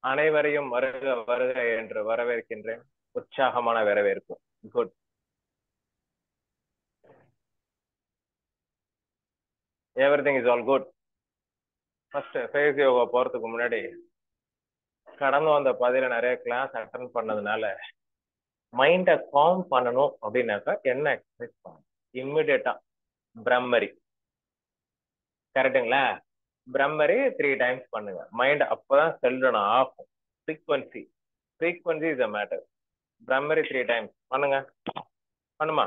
அனைவரையும் வருக வருக என்று வரவேற்கின்றேன். உற்சாகமான வரவேற்பு. Good. Everything is all good. First face yoga போறதுக்கு முன்னாடி கடந்து வந்த பதில நிறைய கிளாஸ் அட்டன் பண்ணதுனால மைண்டை காம் பண்ணணும் அப்படின்னாக்கா என்ன எக்ஸசைஸ் பண்ணணும்? இம்மிடியட்டா பிரம்மரி. கரெக்டுங்களா? பிரம்மரி 3 டைம்ஸ் பண்ணுங்க. மைண்ட் அப்பதான் செல்லுனா ஆகும். Frequency is a matter. Bhramari 3 times பண்ணுங்க. பண்ணுமா?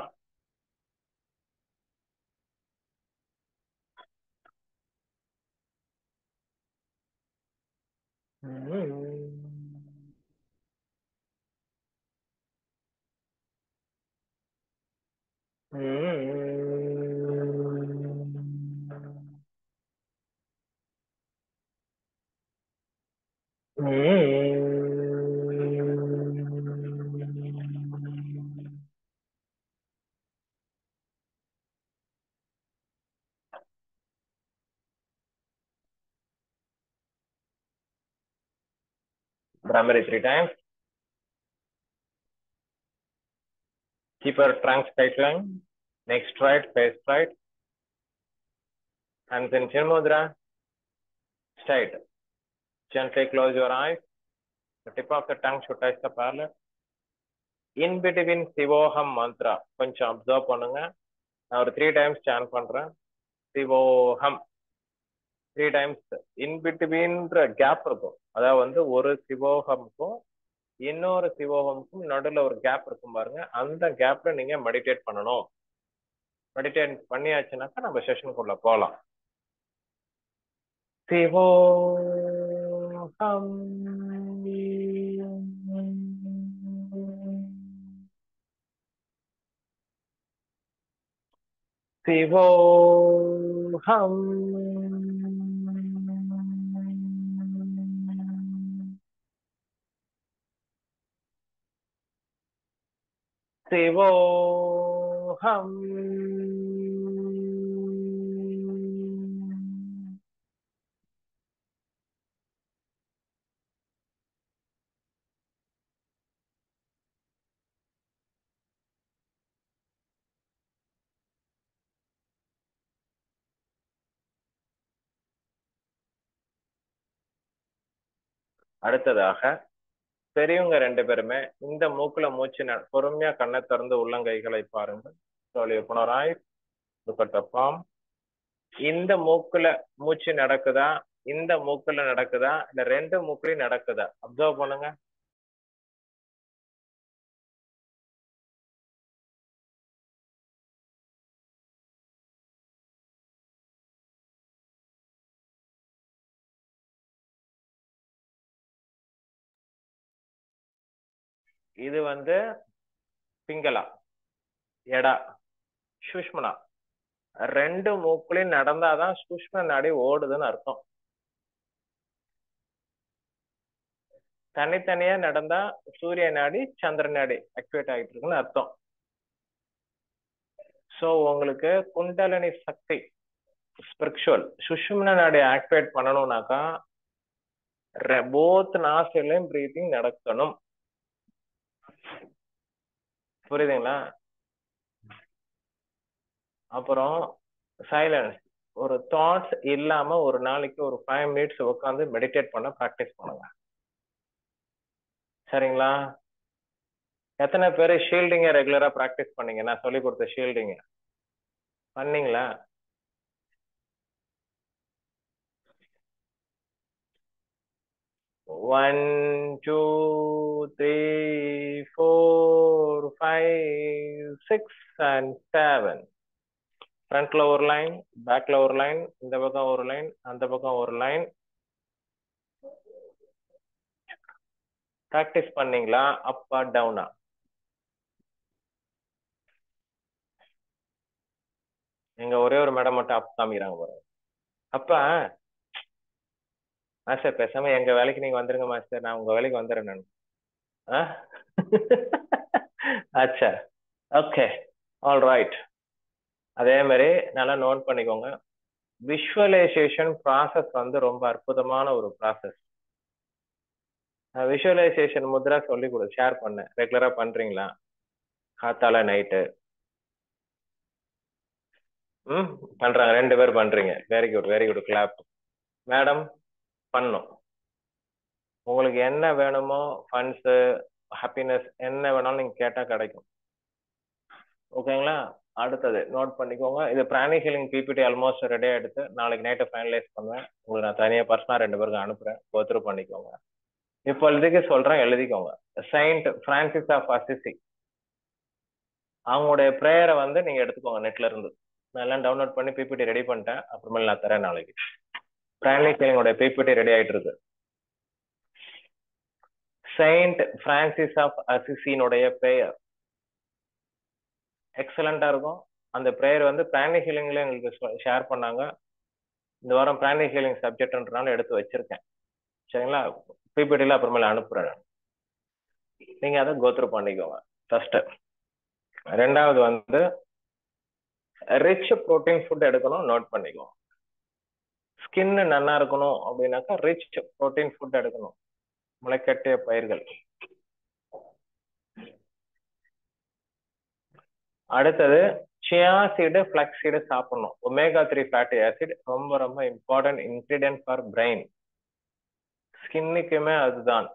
Brahmari 3 times. Keep your trunk tightening. Neck straight, face straight. Hands in Chin Mudra. Straight. Gently close your eyes. The tip of the tongue should touch the parallel. In between Sivoham mantra. கொஞ்சம் observe பண்ணுங்க. நான் ஒரு 3 times chant பண்றேன். Sivoham. 3 times. In between gap இருக்கும். அதாவது வந்து ஒரு சிவோகம்க்கும் இன்னொரு சிவோகம்க்கும் நடுவில் ஒரு கேப் இருக்கும் பாருங்க. அந்த கேப்ல நீங்க மெடிடேட் பண்ணணும். மெடிடேட் பண்ணியாச்சுனாக்கா நம்ம செஷனுக்குள்ள போகலாம். சிவோகம் சிவோகம் சிவோகம் அடுத்ததாக பெரியவங்க 2 பேருமே இந்த மூக்குல மூச்சு பொறுமையா கண்ணை திறந்து உள்ளங்கைகளை பாருங்க. slowly open your eyes. Look at the palm. இந்த மூக்குல மூச்சு நடக்குதா, இந்த மூக்குல நடக்குதா, இந்த 2 மூக்குலயும் நடக்குதா அப்சர்வ் பண்ணுங்க. இது வந்து பிங்களா, எடா, சுஷ்மனா. 2 மூக்குலயும் நடந்தாதான் சுஷ்ம நாடி ஓடுதுன்னு அர்த்தம். தனித்தனியா நடந்தா சூரிய நாடி சந்திர நாடி ஆக்டிவேட் ஆகிட்டு இருக்குன்னு அர்த்தம். சோ உங்களுக்கு குண்டலினி சக்தி ஸ்பிரிச்சுவல் சுஷ்மன நாடி ஆக்டிவேட் பண்ணணும்னாக்கா போத் நாஸ்ட்ரிலையும் பிரீத்திங் நடக்கணும். புரியுதுங்களா? அப்புறம் சைலன்ஸ். ஒரு தாட்ஸ் இல்லாம ஒரு நாளைக்கு ஒரு 5 minutes உட்காந்து மெடிடேட் பண்ண ப்ராக்டிஸ் பண்ணுங்க. சரிங்களா? எத்தனை பேர் ஷீல்டிங்க ரெகுலரா ப்ராக்டிஸ் பண்ணீங்க? நான் சொல்லி கொடுத்த ஷீல்டிங்க பண்ணீங்களா? One, 2, 3, 4, 5, 6 and 7. ஃப்ரண்ட்ல ஒரு லைன், பேக்ல ஒரு லைன், இந்த பக்கம் ஒரு லைன், அந்த பக்கம் ஒரு லைன். ப்ராக்டிஸ் பண்ணீங்களா? அப்பா டவுனா? எங்க ஒரே ஒரு மேடம் மட்டும் அப் காமிக்கிறாங்க பாருங்க. அப்பா மாஸ்டர் பேசாம எங்க வேலைக்கு நீங்க வந்துருங்க மாஸ்டர், நான் உங்க வேலைக்கு வந்துடுறேன் நான். அச்சா, ஓகே, ஆல் ரைட். அதே மாதிரி நல்லா நோட் பண்ணிக்கோங்க. விஷுவலைசேஷன் ப்ராசஸ் வந்து ரொம்ப அற்புதமான ஒரு ப்ராசஸ். விஷுவலைசேஷன் முத்ரா சொல்லி கொடு, ஷேர் பண்ண ரெகுலரா பண்றீங்களா? காத்தால நைட்டு. ம், பண்றாங்க, 2 பேர் பண்றீங்க. Very good, very good, clap. Madam பண்ணும். உங்களுக்கு என்ன வேணுமோ, ஃபண்ட்ஸ், ஹாப்பினஸ், என்ன வேணாலும் நீங்க கேட்டா கிடைக்கும். ஓகேங்களா? அடுத்தது நோட் பண்ணிக்கோங்க. இது பிராணி ஹீலிங் பிபிடி ஆல்மோஸ்ட் ரெடியா எடுத்து நாளைக்கு நைட்டு ஃபைனலைஸ் பண்ணுவேன். உங்களுக்கு நான் தனியாக பர்சனலாக 2 பேருக்கு அனுப்புறேன், கோத்ரூ பண்ணிக்கோங்க. இப்பொழுதுக்கு சொல்றேன், எழுதிக்கோங்க. செயின்ட் பிரான்சிஸ் ஆஃப் அசிசி, அவங்களுடைய ப்ரேயரை வந்து நீங்க எடுத்துக்கோங்க நெட்ல இருந்து. நான் எல்லாம் டவுன்லோட் பண்ணி பிபிடி ரெடி பண்ணிட்டேன், அப்புறமேல நான் தரேன் நாளைக்கு. பிராணி ஹீலிங்கோட பிபிடி ரெடி ஆயிட்டு இருக்கு. செயின்ட் பிரான்சிஸ் ஆஃப் அசிசினுடைய ப்ரேயர் எக்ஸலண்டா இருக்கும். அந்த ப்ரேயர் வந்து பிராணி ஹீலிங்ல எங்களுக்கு ஷேர் பண்ணாங்க. இந்த வாரம் பிராணி ஹீலிங் சப்ஜெக்ட்ன்றனால எடுத்து வச்சிருக்கேன். சரிங்களா? பிபிடில அப்புறமேல அனுப்புறேன், நீங்க அதை கோத்ரூ பண்ணிக்கோங்க. ஃபர்ஸ்ட். ரெண்டாவது வந்து ரிச் புரோட்டீன் ஃபுட் எடுக்கணும், நோட் பண்ணிக்கோங்க. ஸ்கின் நல்லா இருக்கணும் அப்படின்னாக்கா ரிச் புரோட்டீன் ஃபுட் எடுக்கணும், முளைக்கட்டிய பயிர்கள். அடுத்தது சியா சீடு, ஃபிளக்ஸ் சீடு சாப்பிடணும். ஒமேகா 3 ஃபேட்டி ஆசிட் ரொம்ப ரொம்ப இம்பார்ட்டன்ட் இன்கிரீடியன்ட் ஃபார் பிரெயின். ஸ்கின்னுக்குமே அதுதான்.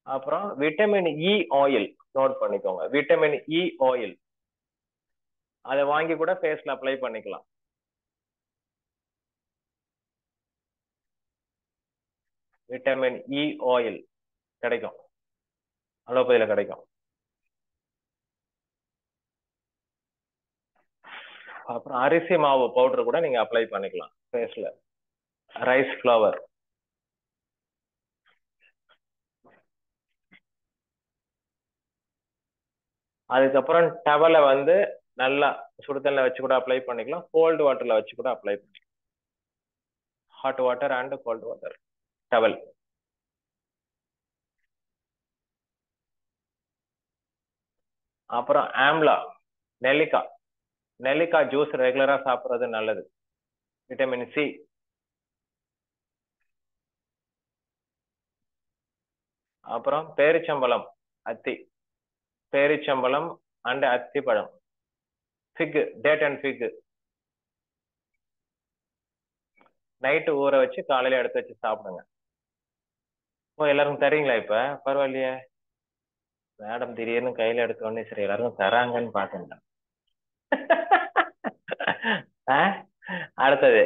அப்புறம் விட்டமின் இ ஆயில் நோட் பண்ணிக்கோங்க. விட்டமின் இ ஆயில் அதை வாங்கி கூட ஃபேஸ்ல அப்ளை பண்ணிக்கலாம். விட்டமின் இ ஆயில் கிடைக்கும், அலோபதியில கிடைக்கும். அப்புறம் அரிசி மாவு பவுடர் கூட நீங்க அப்ளை பண்ணிக்கலாம் ஃபேஸ்ல. Rice flower. அதுக்கப்புறம் டவலை வந்து நல்லா சுடுதண்ணில் வச்சு கூட அப்ளை பண்ணிக்கலாம், கோல்டு வாட்டர்ல வச்சு கூட அப்ளை பண்ணிக்கலாம். Hot water and cold water towel. அப்புறம் ஆம்லா, நெல்லிக்காய். நெல்லிக்காய் ஜூஸ் ரெகுலரா சாப்பிட்றது நல்லது, விட்டமின் சி. அப்புறம் பேரிச்சம்பழம், அத்தி. பேரிச்சம்பழம் அண்ட் அத்தி பழம். ஃபிக், டேட் அண்ட் ஃபிக் நைட்டு ஊற வச்சு காலையில எடுத்து வச்சு சாப்பிடுங்க. ஓ, எல்லாருக்கும் தரீங்களா இப்ப? பரவாயில்லையே மேடம், திடீர்னு கையில எடுத்த உடனே சரி எல்லாருக்கும் தராங்கன்னு பாத்தேன். அடுத்தது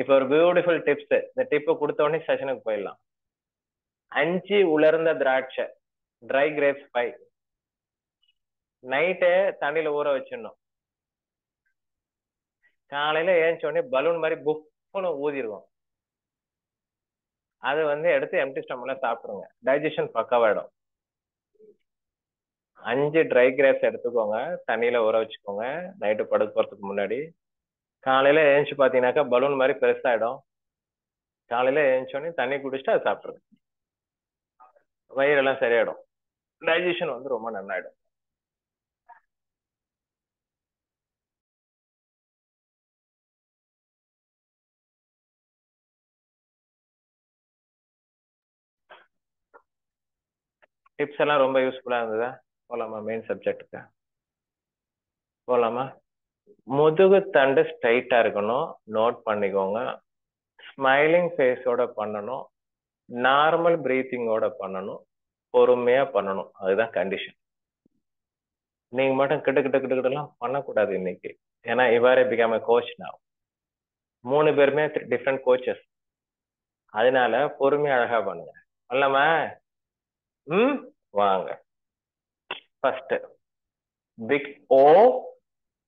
இப்ப ஒரு பியூட்டிஃபுல் டிப்ஸ். இந்த டிப் கொடுத்த உடனே செஷனுக்கு போயிடலாம். 5 உலர்ந்த திராட்சை, ட்ரை கிரேப்ஸ் 5, நைட்டு தண்ணியில ஊற வச்சிடணும். காலையில ஏஞ்ச உடனே பலூன் மாதிரி புஃப்னு ஊதிருக்கும். அது வந்து எடுத்து எம்டி ஸ்டமக்ல சாப்பிடுங்க, டைஜஷன் பக்காவாயிடும். 5 ட்ரை கிரேப்ஸ் எடுத்துக்கோங்க, தண்ணியில ஊற வச்சுக்கோங்க நைட்டு படுக்க போறதுக்கு முன்னாடி. காலையில ஏஞ்சி பாத்தீங்கன்னாக்கா பலூன் மாதிரி பெருசாயிடும். காலையில ஏஞ்சோடனே தண்ணி குடிச்சிட்டு அதை சாப்பிடுங்க, வயிறெல்லாம் சரியாயிடும், டைஜஷன் வந்து ரொம்ப நல்லாயிடும். டிப்ஸ் எல்லாம் ரொம்ப யூஸ்ஃபுல்லா இருந்ததா? போலாமா மெயின் சப்ஜெக்டுக்கு? போலாமா? முதுகு தண்டு ஸ்ட்ரைட்டா இருக்கணும், நோட் பண்ணிக்கோங்க. ஸ்மைலிங் ஃபேஸோட பண்ணணும், நார்மல் பிரீத்திங்கோட பண்ணணும், பொறுமையா பண்ணணும், அதுதான் கண்டிஷன். நீங்க மட்டும் கிட்ட கிட்ட கிட்ட கிட்ட எல்லாம் பண்ணக்கூடாது இன்னைக்கு. ஏன்னா இவ்வாறு பிகாம கோச் நான் 3 பேருமே டிஃப்ரெண்ட் கோச்சஸ். அதனால பொறுமையா அழகா பண்ணுங்க. அல்லமா? ம், வாங்க. First big O,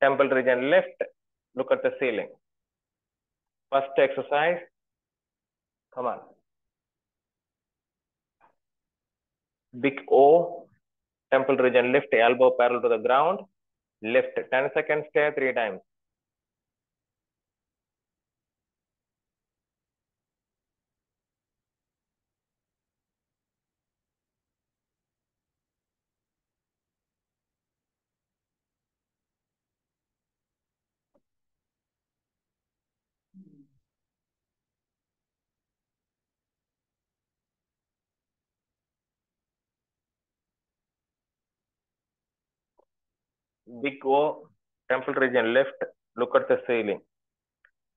temple region left, look at the ceiling. First exercise, come on. Big O, temple region lift, elbow parallel to the ground, lift 10 seconds, stay 3 times. Big O, temple region left, look at the ceiling.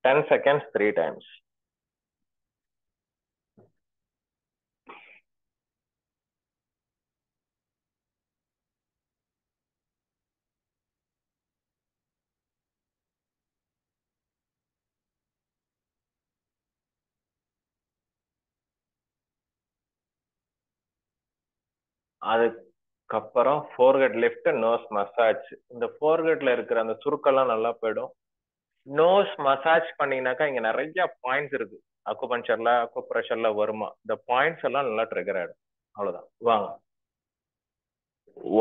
10 seconds, 3 times. அதுக்கப்புறம் forehead lift, nose massage. இந்த foreheadல இருக்கிற அந்த சுருக்கெல்லாம் நல்லா போயிடும். Nose massage பண்ணீங்கன்னாக்கா இங்க நிறைய points இருக்கு. அக்குபஞ்சர்ல அக்குப்ரெஷர்ல வருமா, இந்த பாயிண்ட்ஸ் எல்லாம் நல்லா ட்ரிகர் ஆயிடும். அவ்வளவுதான். வாங்க.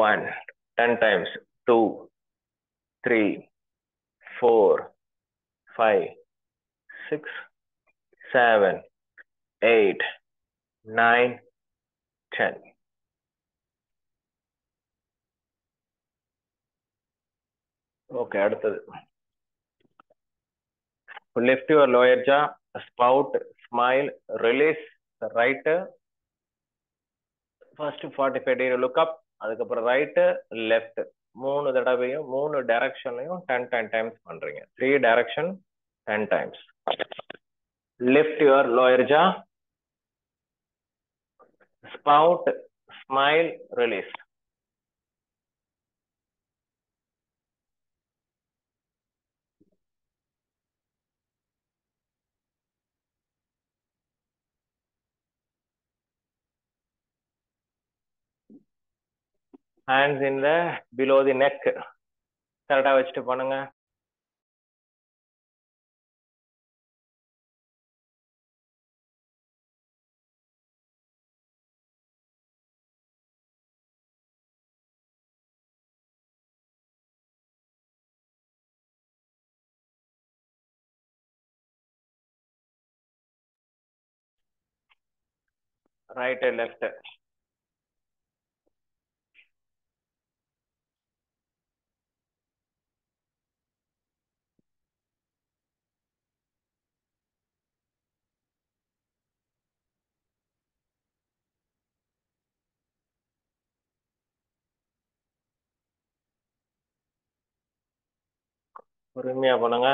1 10 டைம்ஸ், 2 3 4 5 6 7 8 9 10. ஓகே, அடுத்தது lift your lower jaw, spout, smile, release the right. First 45 degree look up, அதுக்கப்புறம் ரைட் லெஃப்ட் 3 தடவையும் 3 டைரக்ஷன்லயும் 10 டைம்ஸ் பண்றீங்க. 3 direction 10 times. lift your lower jaw, spout, smile, release. hands in the below the neck, கரெக்டா வச்சுட்டு பண்ணுங்க. Right left. பொறுமையா பண்ணுங்க.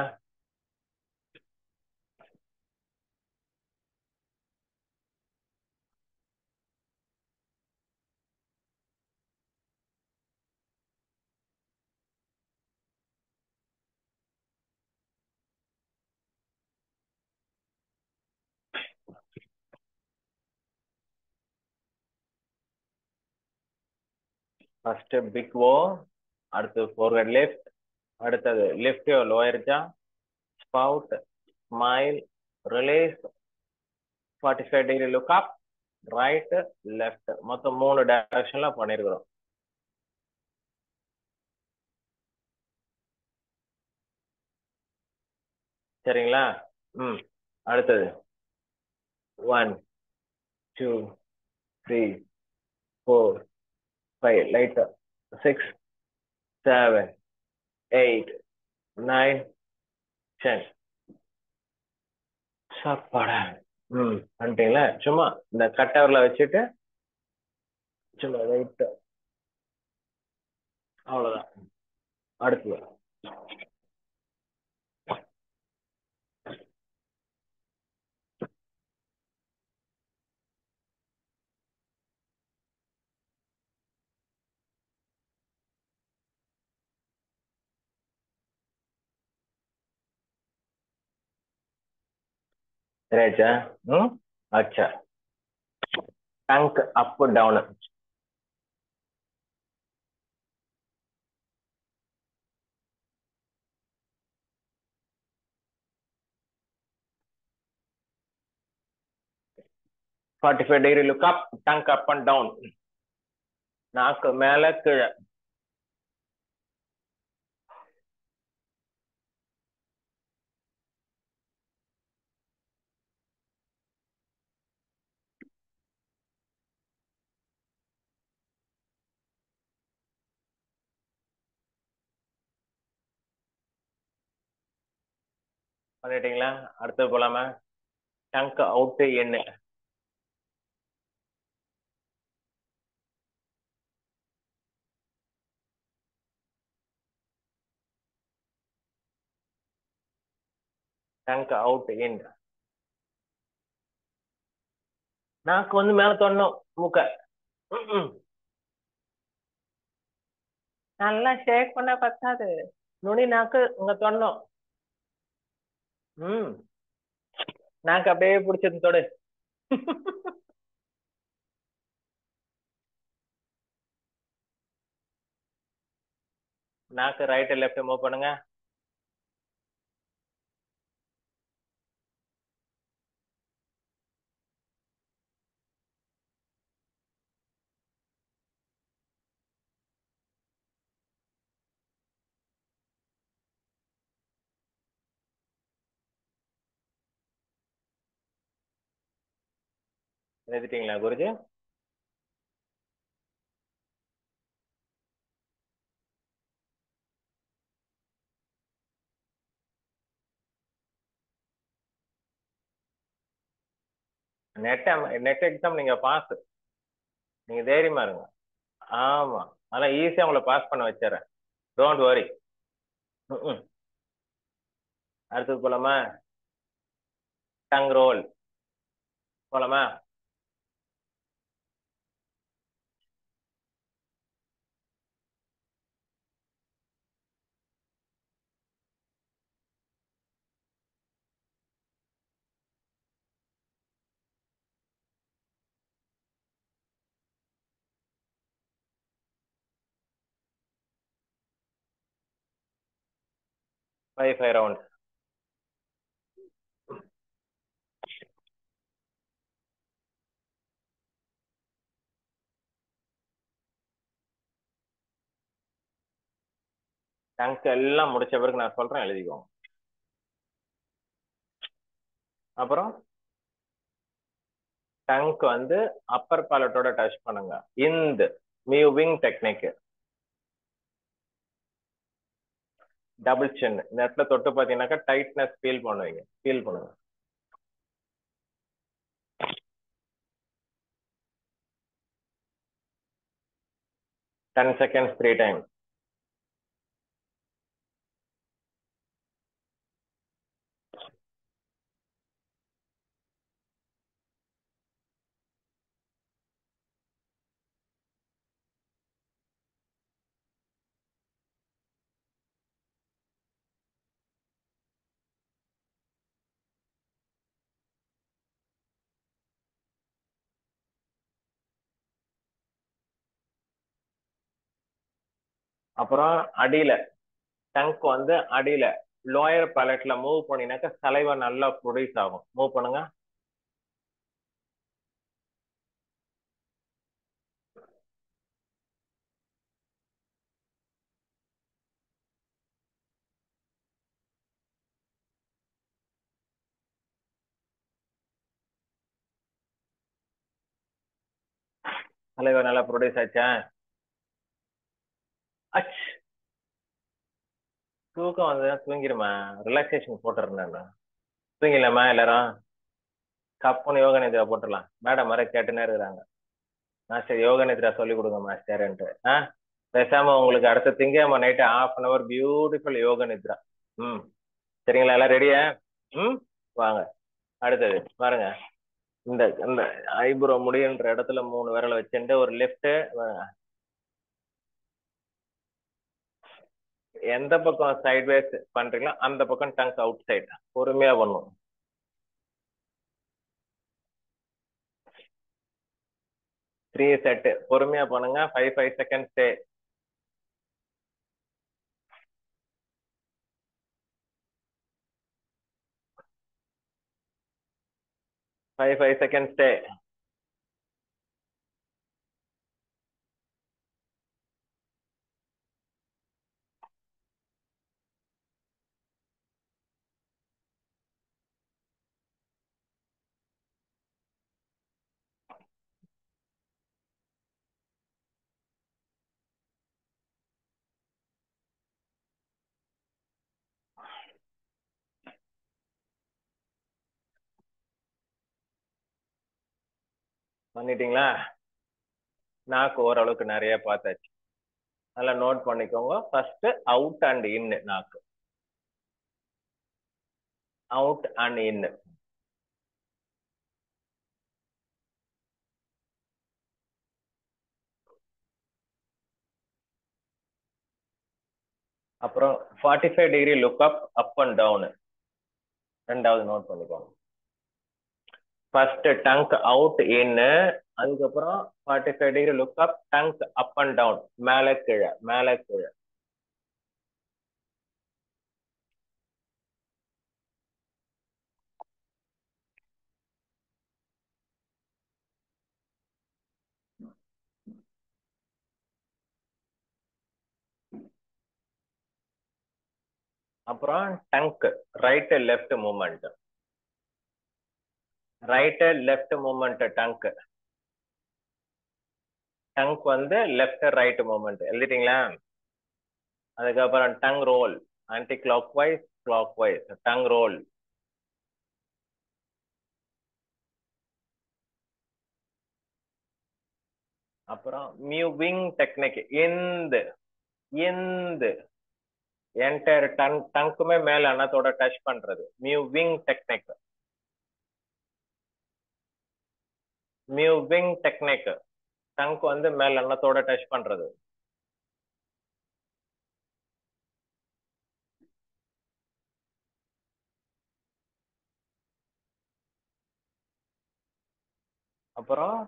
First big O, அடுத்து forward lift, அடுத்தது lift your lower jaw, spout, smile, release, 45 degree look up, right left. மொத்தம் 3 டைரக்ஷன்ல பண்ணிருக்கிறோம். சரிங்களா? அடுத்தது 1 2 3 4 5 லைட்டா 6 7 8 9 10. சாப்பாடா பண்ணிட்டீங்களா? சும்மா இந்த கட்டவரில் வச்சுட்டு சும்மா லைட்டா, அவ்வளவுதான். அடுத்தது ரைட்டா? அச்சா, tongue up down. 45 degree look up, tongue up and down. நாக்கு மேல கீழே. பண்ணிட்டீங்களா? அடுத்தது போலாமா? டங்க் அவுட் என்ன? Tongue out in. நாக்கு வந்து மேல தொடணும் மூக்க. நல்லா ஷேக் பண்ண பத்தாது, நுனி நாக்கு இங்க தொடணும். நாக்கு அப்படியே பிடிச்சது தொடு. நாக்கு ரைட் லெஃப்ட் மூவ் பண்ணுங்க. எழுதிட்டீங்களா குருஜி? நெட் நெட் எக்ஸாம் நீங்க பாஸ், நீங்க தைரியமா இருங்க. ஆமா, அதெல்லாம் ஈஸியா உங்களை பாஸ் பண்ண வச்சிடறேன், டோன்ட் வரி. அடுத்தது போலாமா? டங் ரோல் போலாமா? Five round. டங்க் எல்லாம் முடிச்ச பிறகு நான் சொல்றேன், எழுதிக்கோங்க. அப்புறம் டங்க் வந்து அப்பர் பாலட்டோட டச் பண்ணுங்க. இந்த மியூவிங் டெக்னிக். டபுள் சின் இந்த இடத்துல தொட்டு பாத்தீங்கன்னாக்கா டைட்னஸ் ஃபீல் பண்ணுவீங்க, ஃபீல் பண்ணுங்க. 10 seconds 3 times. அப்புறம் அடியில டங்க் வந்து அடியில லோயர் பேலட்ல மூவ் பண்ணினாக்கா சலைவா நல்லா ப்ரொடியூஸ் ஆகும். மூவ் பண்ணுங்க. சலைவா நல்லா ப்ரொடியூஸ் ஆச்சா? அச், தூக்கம் வந்து தூங்கிடுமா, ரிலாக்ஸேஷன் போட்டுருந்தேன். தூங்கிடலாமா எல்லாரும்? கப்புன்னு யோகா நிதிரா போட்டுடலாம். மேடம் வர கேட்டுனே இருக்கிறாங்க, மாஸ்டர் யோகா நிதிரா சொல்லி கொடுங்க மாஸ்டர்ன்ட்டு. பேசாம உங்களுக்கு அடுத்த திங்கக்கிழமை நைட்டு 1/2 பியூட்டிஃபுல் யோகா நித்ரா. சரிங்களா? எல்லாம் ரெடியா? வாங்க. அடுத்தது பாருங்க, இந்த இந்த ஐப்ரோ முடியுன்ற இடத்துல 3 விரலை வச்சுட்டு ஒரு லெஃப்ட். எந்த பக்கம் சைட்வேஸ் பண்றீங்களோ அந்த பக்கம் டங்க் அவுட் சைட். பொறுமையா பண்ணும். 3 செட் பொறுமையா பண்ணுங்க. 5 செகண்ட்ஸ் ஸ்டே. 5 seconds stay. பண்ணிட்டீங்களா? நாக்கு ஓரளவுக்கு நிறைய பார்த்தாச்சு. நல்லா நோட் பண்ணிக்கோங்க. ஃபர்ஸ்ட் அவுட் அண்ட் இன் நாக்கு. out and in. அப்புறம் 45 degree look up and down. ரெண்டாவது நோட் பண்ணிக்கோங்க. ஃபர்ஸ்ட் டங்க் அவுட் in, அதுக்கப்புறம் 45 degree look up, tongue up and down, மேலே கீழே மேலே கீழே. அப்புறம் tongue right left movement, right left movement tongue, tongue வந்து லெஃப்ட் ரைட் மூமெண்ட் எழுதிட்டீங்களா? அதுக்கப்புறம் tongue roll, anti clockwise clockwise, tongue roll. அப்புறம் மியூவிங் டெக்னிக், இந்து இந்து என்டையர் டங்குமே மேல அன்னத்தோட டச் பண்றது, mewing technique. Mewing technique tongue வந்து மேல அன்னத்தோட டச் பண்றது. அப்புறம்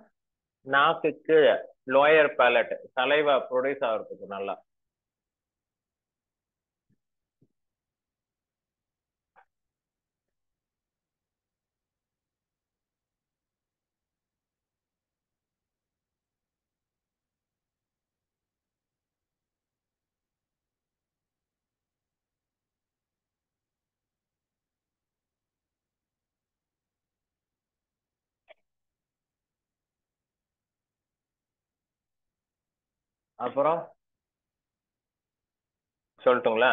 நாக்கு கீழே லோயர் பேலட், சலைவா ப்ரொடியூஸ் ஆகிறதுக்கு நல்லா. அப்புறம் சொல்லட்டுங்களா?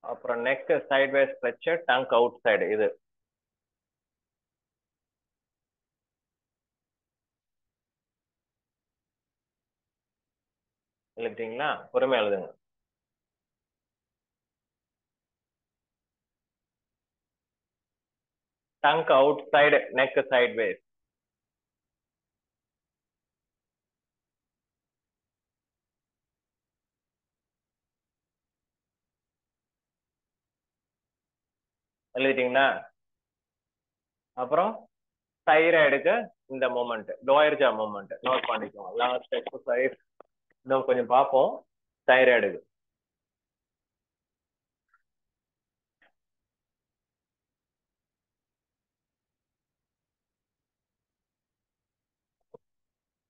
அப்புறம் neck sideways stretch, tongue out side. இது எழுதிட்டீங்களா? பொறுமையா எழுதுங்க. Tongue out side, neck sideways. எழுதிட்டீங்களா? அப்புறம் தைராய்டுக்கு இந்த movement, lower jaw movement note பண்ணிக்கோங்க. லாஸ்ட் எக்ஸசைஸ் இன்னும் கொஞ்சம் பார்ப்போம். தைராய்டுக்கு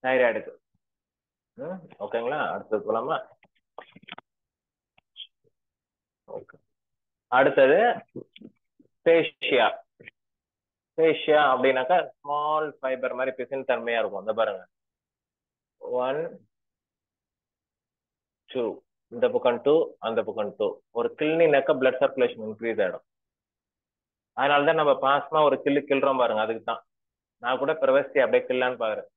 தைராய்டுக்கு ஓகேங்களா? அடுத்தது போலாமா? ஓகே. அடுத்தது ஃபேஷியா. ஃபேஷியா அப்படின்னாக்கா ஸ்மால் ஃபைபர் மாதிரி பிசின் தன்மையா இருக்கும். இந்த பாருங்க, 1 2, இந்த பக்கம் 2, அந்த பக்கம் 2. ஒரு கிள்னினாக்கா பிளட் சர்க்குலேஷன் இன்க்ரீஸ் ஆயிடும். அதனாலதான் நம்ம பாசமா ஒரு கிள்ளு கிள்றோம் பாருங்க. அதுக்கு தான் நான் கூட பிரவஸ்தி அப்படியே கில்லான்னு பாக்குறேன்.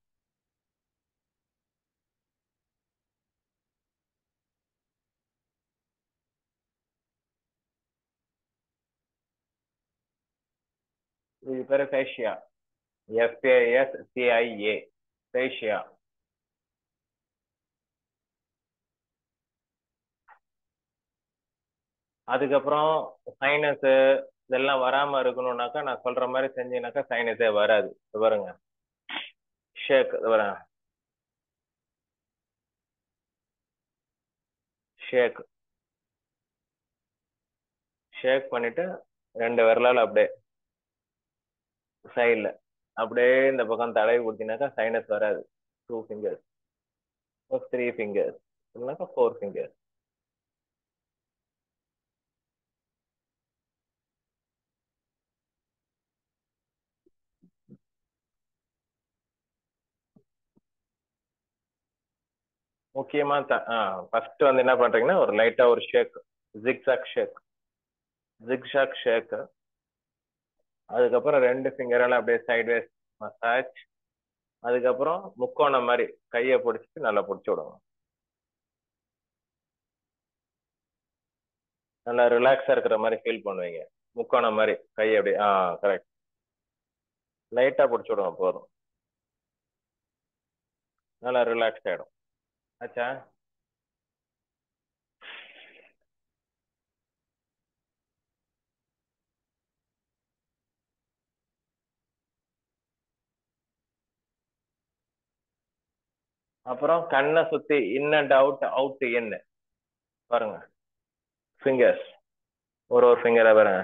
இது பேரு ஃபேஷியா, FASCIA, ஃபேஷியா. அதுக்கப்புறம் சைனஸ் இதெல்லாம் வராம இருக்கணும்னாக்கா நான் சொல்ற மாதிரி செஞ்சீங்கன்னாக்கா சைனஸே வராது. பாருங்க, ஷேக் பாருங்க, ஷேக் ஷேக் பண்ணிட்டு 2 விரலால அப்படியே சைட்ல அப்படியே இந்த பக்கம் தடவி கொடுத்தீங்கன்னாக்கா சைனஸ் வராது. 2 fingers, 3 fingers, இல்லைனாக்கா 4 fingers. முக்கியமா ஃபர்ஸ்ட் வந்து என்ன பண்றீங்கன்னா ஒரு லைட்டா ஒரு ஷேக், ஜிக்ஸாக் ஷேக், ஜிக்ஸாக் ஷேக். அதுக்கப்புறம் 2 ஃபிங்கரால அப்படியே சைட்வேஸ் மசாஜ். அதுக்கப்புறம் முக்கோணம் மாதிரி கையை பிடிச்சிட்டு நல்லா பிடிச்சி விடுங்க. நல்லா ரிலாக்ஸா இருக்கிற மாதிரி ஃபீல் பண்ணுவீங்க. முக்கோணம் மாதிரி கையை அப்படி கரெக்ட். லைட்டா பிடிச்சி விடுங்க போதும். நல்லா ரிலாக்ஸ் ஆயிடும். ஆச்சா? அப்புறம் கண்ணை சுத்தி in and out out in பாருங்க. ஃபிங்கர்ஸ் ஒரு ஃபிங்கரை பாருங்க.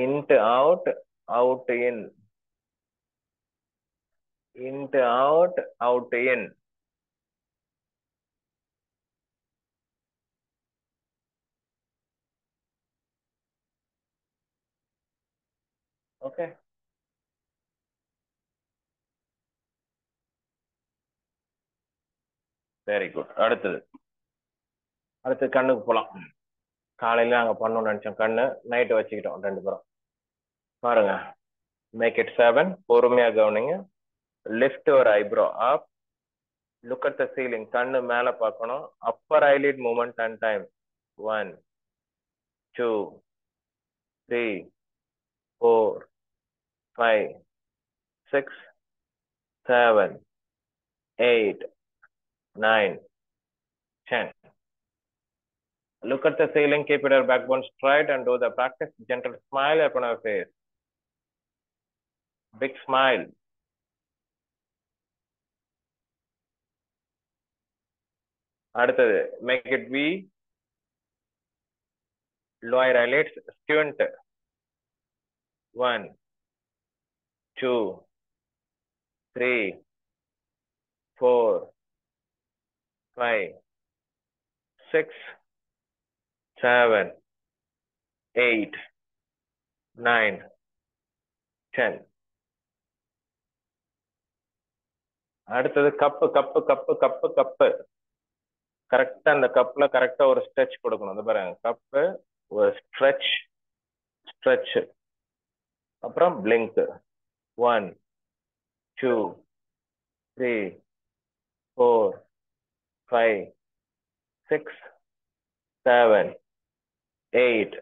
Int out out in int out out in. Okay. Very good. அடுத்து கண்ணுக்கு போலாம். காலையில நாங்க பண்ணணும்னு நினைச்சோம், கண்ணு நைட்டு வச்சுக்கிட்டோம் ரெண்டு பேரும். பாருங்க. Make it 7. பொறுமையா கவனிங்க. லிஃப்ட் ஒரு eyebrow up. Look at the ceiling. கண்ணு மேல பார்க்கணும். Upper eyelid movement 10 time. 1 2 3 4 5 6 7 8 9 10. Look at the ceiling, keep your backbone straight and do the practice. Gentle smile upon your face. Big smile. அடுத்தது make it V. Lower eyelids squint. 1 2 3 4 5 6 7 8 9 10. அடுத்தது cup cup cup cup cup. கரெக்டா அந்த கப்ல கரெக்டா ஒரு stretch கொடுக்கணும். அந்த பாருங்க, கப்பு ஒரு ஸ்ட்ரெச் ஸ்ட்ரெச். அப்புறம் blink. 1 2 3 4 5 6 7 8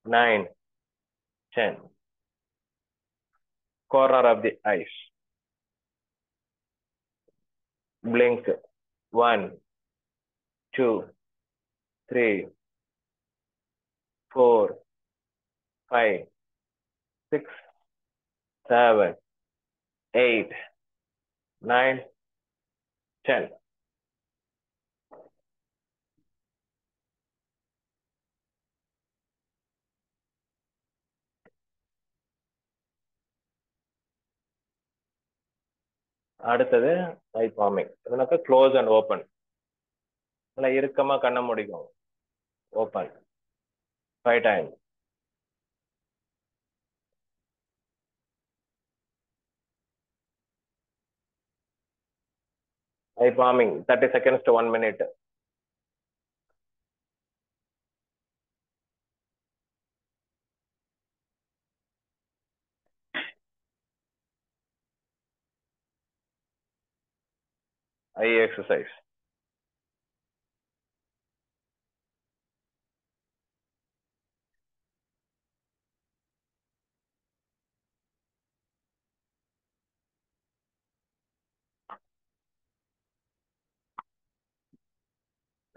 9 10. Corner of the eyes. Blink. 1 2 3 4 5 6 7 8 9 10. அடுத்தது ஐ பாமிங். இதனாக்க க்ளோஸ் அண்ட் ஓப்பன். நல்லா இறுக்கமா கண்ண முடிக்கும். Open 5 times. Eye palming 30 seconds to 1 minute. Eye exercise.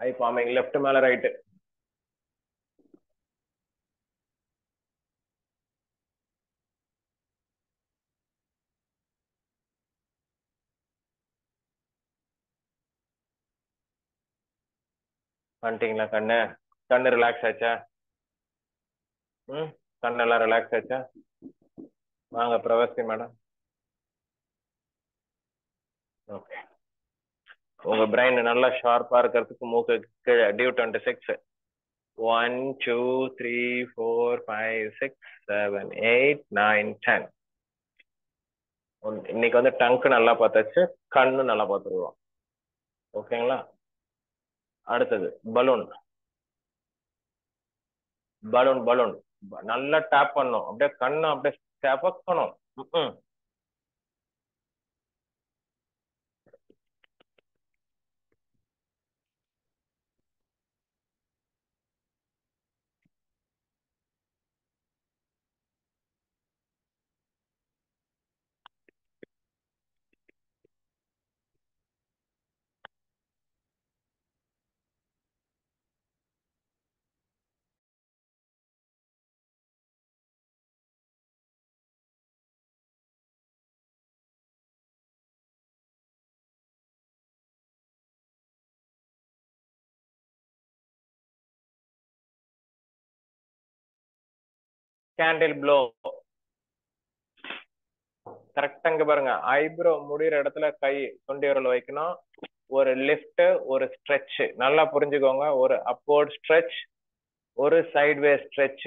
Eye palming left மேல ரைட். பண்ணிட்டீங்களா? கண்ணு கண்ணு ரிலாக்ஸ் ஆச்சா? கண்ணெல்லாம் ரிலாக்ஸ் ஆச்சா? வாங்க பிரவஸ்தி மேடம். ஓகே. உங்க பிரெயின் நல்லா ஷார்ப்பா இருக்கிறதுக்கு மூக்கு கீழே டியூ 26. 1 2 3 4 5 6 7 8 9 10. இன்னைக்கு வந்து டங்க் நல்லா பார்த்தாச்சு, கண்ணு நல்லா பார்த்துருவோம். ஓகேங்களா? அடுத்தது பலூன். பலூன் பலூன் நல்லா டேப் பண்ணும், அப்படியே கண்ணு அப்படியே செவக்கணும். Candle flow. கரெக்டா இங்க பாருங்க, ஐப்ரோ முடிகிற இடத்துல கை தொண்டி விரல் வைக்கணும். ஒரு லிஃப்ட், ஒரு ஸ்ட்ரெச். நல்லா புரிஞ்சுக்கோங்க, ஒரு அப்வர்ட் ஸ்ட்ரெச், ஒரு சைட்வே ஸ்ட்ரெச்.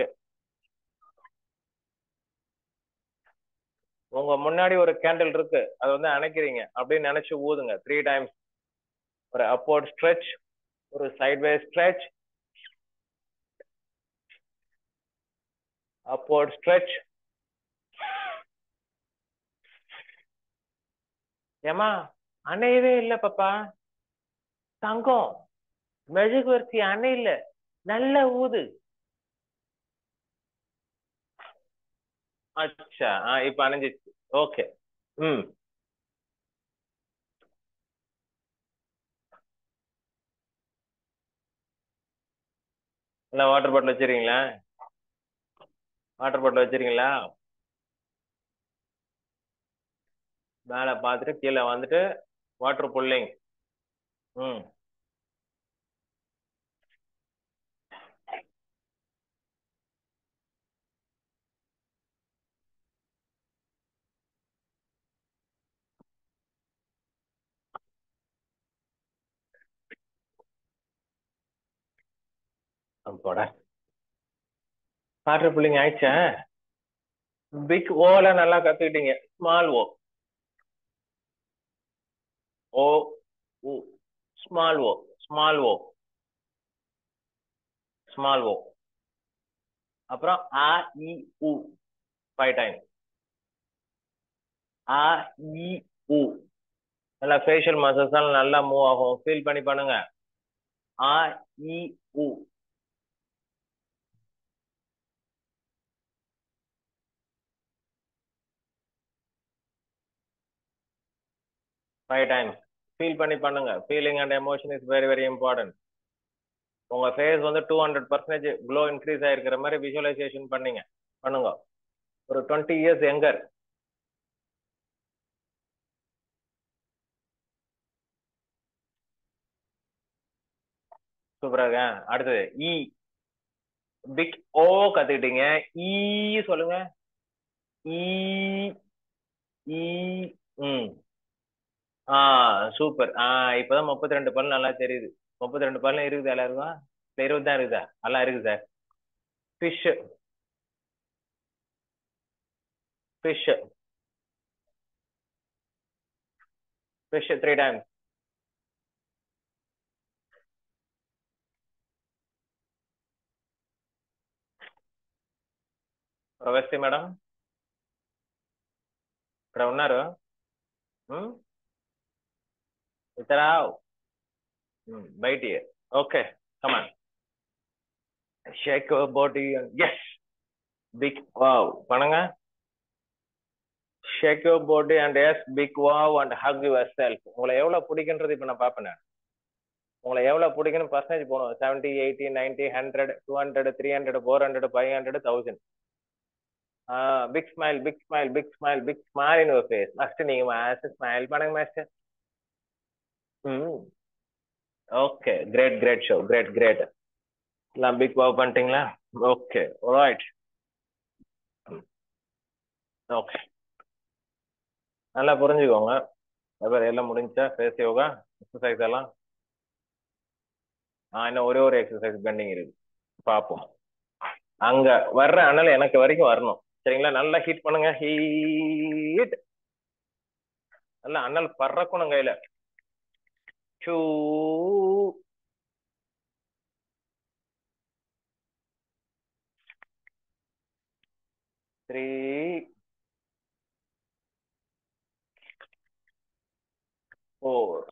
உங்க முன்னாடி ஒரு கேண்டில் இருக்கு, அது வந்து அணைக்கிறீங்க அப்படின்னு நினைச்சு ஊதுங்க 3 டைம்ஸ். ஒரு அப்வர்ட் ஸ்ட்ரெச், ஒரு சைட்வே ஸ்ட்ரெச், upward stretch. ஏமா அணையவே இல்ல பாப்பா, தங்கம் மெழுகுவர்த்தி அணையில, நல்ல ஊது. அச்சா, இப்ப அணைஞ்சிச்சு. ஓகே. ம். இல்ல வாட்டர் பாட்டில் வச்சிருக்கீங்களா? வாட்டர் பாட்டில் வச்சிருக்கீங்களா? மேல பாத்துட்டு கீழே வந்துட்டு வாட்டர் புல்லிங். ம். போட வாட்டர் புல்லிங் ஆயிடுச்சா? பிக் ஓல நல்லா கத்துக்கிட்டீங்க. ஸ்மால் ஓ, ஓ, உ, ஸ்மால் ஓ, ஸ்மால் ஓ, ஸ்மால் ஓ. அப்புறம் ஆ இ உ 5 டைம். ஆ இ உ. நல்லா ஃபேஷியல் மசில்ஸ் நல்லா மூவ் ஆகும், ஃபீல் பண்ணி பண்ணுங்க. ஆ இ உ. 5 டைம்ஸ். ஃபீல் பண்ணி பண்ணுங்க. Feeling and emotion is very very important. உங்க ஃபேஸ் வந்து 200% க்ளோ இன்க்ரீஸ் ஆயிருக்கிற மாதிரி விஷுவலைசேஷன் பண்ணீங்க, பண்ணுங்க. ஒரு 20 இயர்ஸ் எங்கர். சூப்பராக. அடுத்தது இ. பிக் ஓ கத்துக்கிட்டீங்க. ஈ சொல்லுங்க. ஈ. ஈ. ம். சூப்பர். இப்பதான் 32 பல்லு நல்லா தெரியுது. 32 பல்லு இருக்குது எல்லாருக்கும்? 20 தான் இருக்குதா? நல்லா இருக்கு sir. Fish. Fish. Fish 3 times. Pravasthi madam ఇక్కడ ఉన్నారు. ఇతరా బయటి. Okay, come on. Shake your body and yes big wow பண்ணுங்க. Shake your body and yes big wow and hug yourself. உங்களை எவ்வளவு பிடிக்குன்றது இப்ப நான் பாப்பேன். உங்களை எவ்வளவு பிடிக்குன்னு பர்சன்டேஜ் போடும். 70, 80, 90, 100, 200, 300, 400, 500, 1000. Big smile, big smile, big smile, big smile in your face. First நீங்க மாஸ்டர் ஸ்மைல் பண்ணுங்க master. Okay, great great show, great great. எல்லாம் பிக் வாவ் பண்ணிட்டீங்களா? Okay, right. ஓகே, நல்லா புரிஞ்சுக்கோங்க. எல்லாம் முடிஞ்சா ஃபேஸ் யோகா எக்ஸசைஸ் எல்லாம்? இன்னும் ஒரே ஒரு எக்ஸசைஸ் பெண்டிங் இருக்கு, பார்ப்போம். அங்க வர்ற அனல் எனக்கு வரைக்கும் வரணும், சரிங்களா? நல்லா ஹீட் பண்ணுங்க. ஹீட். நல்லா அனல் பறக்கணும் கையில. சூ. 3, 4.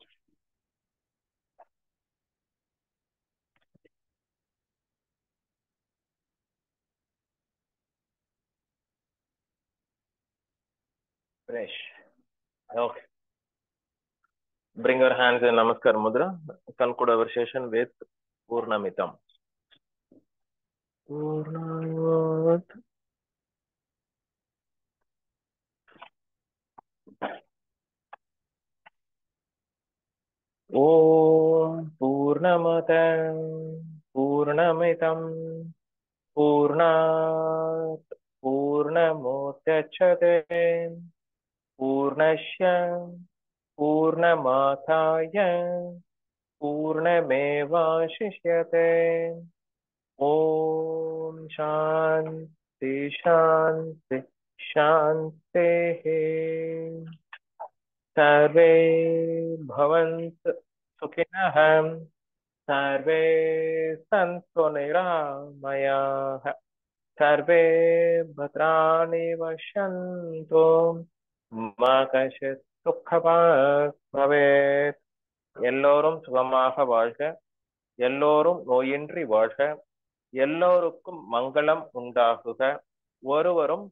Finish. Okay. Bring your hands in Namaskar Mudra. Conclude our session with Purnamitam. Purnayat. Om Purnamatam Purnamitam Purnat Purnamudachyate Purnasya Purnamataya Purnamevashishyate. Om Shanti Shanti Shanti. सर्वे भवन्तु सुखिनः सर्वे सन्तु निरामयाः सर्वे भद्राणि पश्यन्तु मा कश्चित् दुःखभाग् भवेत्. எல்லோரும் சுகமாக வாழ்க, எல்லோரும் நோயின்றி வாழ்க, எல்லோருக்கும் மங்களம் உண்டாகுக, ஒருவரும்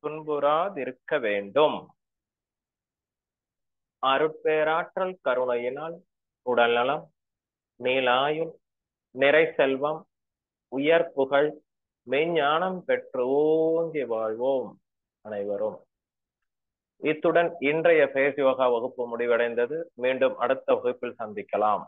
துன்புறாதிருக்க வேண்டும். அருட்பேராற்றல் கருணையினால் உடல்நலம், நீலாயுள், நிறை செல்வம், உயர் புகழ், மெய்ஞானம் பெற்று ஓங்கி வாழ்வோம் அனைவரும். இத்துடன் இன்றைய ஃபேஸ் யோகா வகுப்பு முடிவடைந்தது. மீண்டும் அடுத்த வகுப்பில் சந்திக்கலாம்.